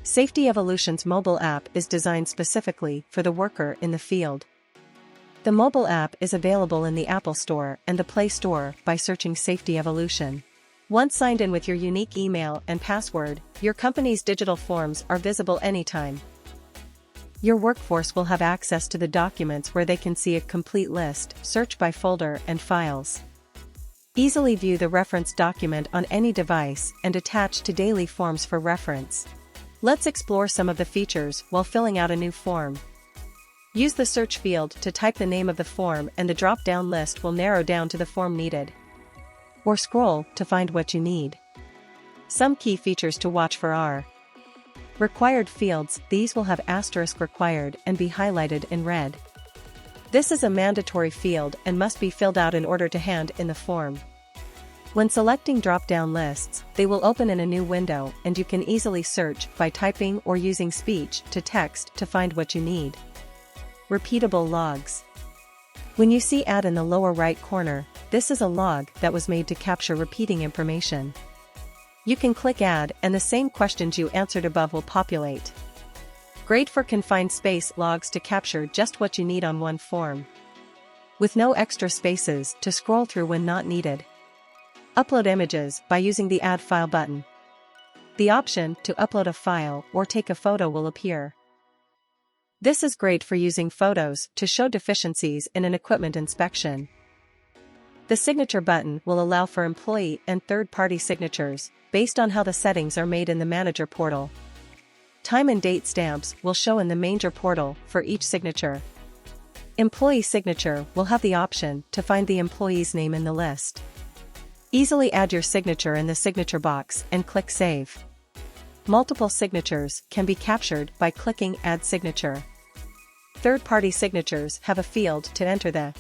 Safety Evolution's mobile app is designed specifically for the worker in the field. The mobile app is available in the Apple Store and the Play Store by searching Safety Evolution. Once signed in with your unique email and password, your company's digital forms are visible anytime. Your workforce will have access to the documents where they can see a complete list, search by folder and files. Easily view the reference document on any device and attach to daily forms for reference. Let's explore some of the features while filling out a new form. Use the search field to type the name of the form and the drop-down list will narrow down to the form needed. Or scroll to find what you need. Some key features to watch for are required fields. These will have asterisk required and be highlighted in red. This is a mandatory field and must be filled out in order to hand in the form. When selecting drop-down lists, they will open in a new window and you can easily search by typing or using speech to text to find what you need. Repeatable logs. When you see Add in the lower right corner, this is a log that was made to capture repeating information. You can click Add and the same questions you answered above will populate. Great for confined space logs to capture just what you need on one form, with no extra spaces to scroll through when not needed. Upload images by using the Add File button. The option to upload a file or take a photo will appear. This is great for using photos to show deficiencies in an equipment inspection. The signature button will allow for employee and third-party signatures, based on how the settings are made in the manager portal. Time and date stamps will show in the manager portal for each signature. Employee signature will have the option to find the employee's name in the list. Easily add your signature in the signature box and click Save. Multiple signatures can be captured by clicking Add Signature. Third-party signatures have a field to enter the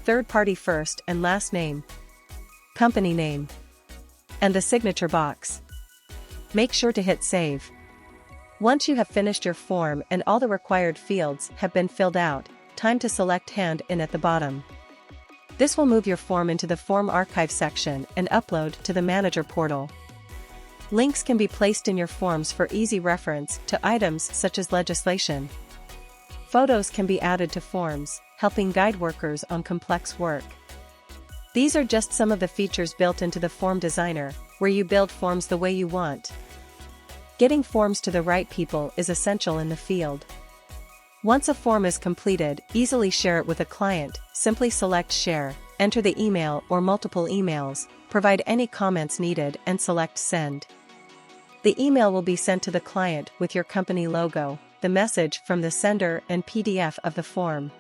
third-party first and last name, company name, and the signature box. Make sure to hit Save. Once you have finished your form and all the required fields have been filled out, time to select Hand in at the bottom. This will move your form into the Form Archive section and upload to the Manager portal. Links can be placed in your forms for easy reference to items such as legislation. Photos can be added to forms, helping guide workers on complex work. These are just some of the features built into the Form Designer, where you build forms the way you want. Getting forms to the right people is essential in the field. Once a form is completed, easily share it with a client. Simply select Share, enter the email or multiple emails, provide any comments needed and select Send. The email will be sent to the client with your company logo, the message from the sender and PDF of the form.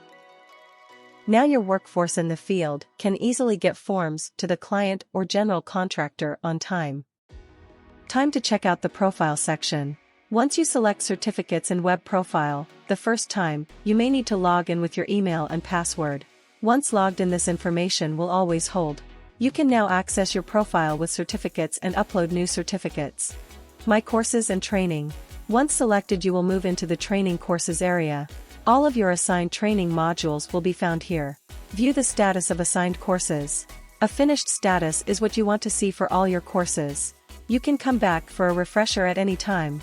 Now your workforce in the field can easily get forms to the client or general contractor on time. Time to check out the Profile section. Once you select Certificates in Web Profile, the first time, you may need to log in with your email and password. Once logged in, this information will always hold. You can now access your profile with certificates and upload new certificates. My Courses and Training. Once selected, you will move into the Training Courses area. All of your assigned training modules will be found here. View the status of assigned courses. A finished status is what you want to see for all your courses. You can come back for a refresher at any time.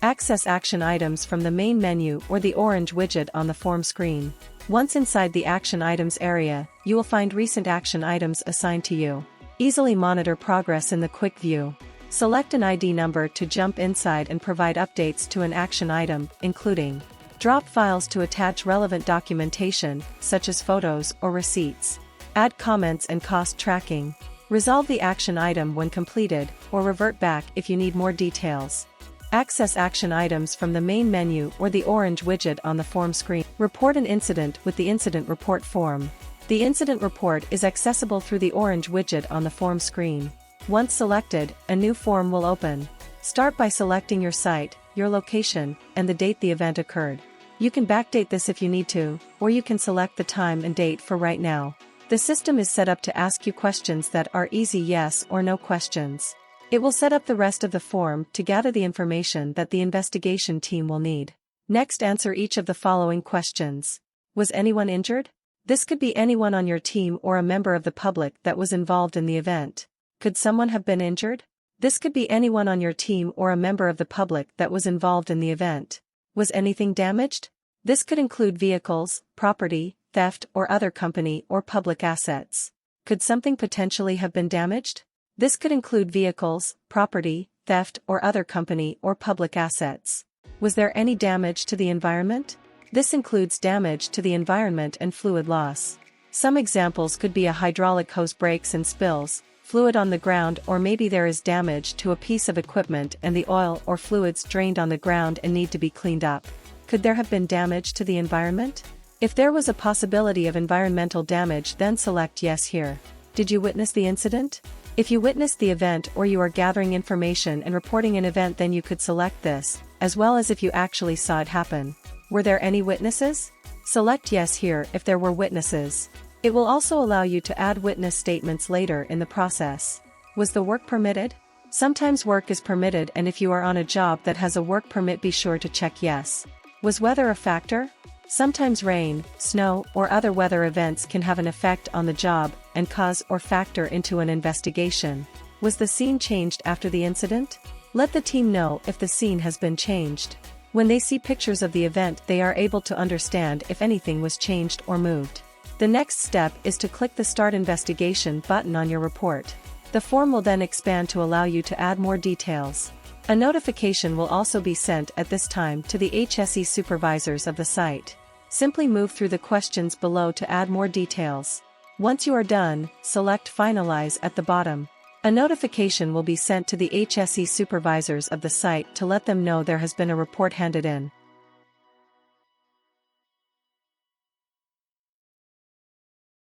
Access action items from the main menu or the orange widget on the form screen. Once inside the action items area, you will find recent action items assigned to you. Easily monitor progress in the quick view. Select an ID number to jump inside and provide updates to an action item, including drop files to attach relevant documentation, such as photos or receipts. Add comments and cost tracking. Resolve the action item when completed, or revert back if you need more details. Access action items from the main menu or the orange widget on the form screen. Report an incident with the Incident Report form. The incident report is accessible through the orange widget on the form screen. Once selected, a new form will open. Start by selecting your site, your location, and the date the event occurred. You can backdate this if you need to, or you can select the time and date for right now. The system is set up to ask you questions that are easy yes or no questions. It will set up the rest of the form to gather the information that the investigation team will need. Next, answer each of the following questions. Was anyone injured? This could be anyone on your team or a member of the public that was involved in the event. Could someone have been injured? This could be anyone on your team or a member of the public that was involved in the event. Was anything damaged? This could include vehicles, property, theft, or other company or public assets. Could something potentially have been damaged? This could include vehicles, property, theft, or other company or public assets. Was there any damage to the environment? This includes damage to the environment and fluid loss. Some examples could be a hydraulic hose breaks and spills, fluid on the ground, or maybe there is damage to a piece of equipment and the oil or fluids drained on the ground and need to be cleaned up. Could there have been damage to the environment? If there was a possibility of environmental damage, then select yes here. Did you witness the incident? If you witnessed the event or you are gathering information and reporting an event, then you could select this, as well as if you actually saw it happen. Were there any witnesses? Select yes here if there were witnesses. It will also allow you to add witness statements later in the process. Was the work permitted? Sometimes work is permitted, and if you are on a job that has a work permit, be sure to check yes. Was weather a factor? Sometimes rain, snow, or other weather events can have an effect on the job and cause or factor into an investigation. Was the scene changed after the incident? Let the team know if the scene has been changed. When they see pictures of the event, they are able to understand if anything was changed or moved. The next step is to click the Start Investigation button on your report. The form will then expand to allow you to add more details. A notification will also be sent at this time to the HSE supervisors of the site. Simply move through the questions below to add more details. Once you are done, select Finalize at the bottom. A notification will be sent to the HSE supervisors of the site to let them know there has been a report handed in.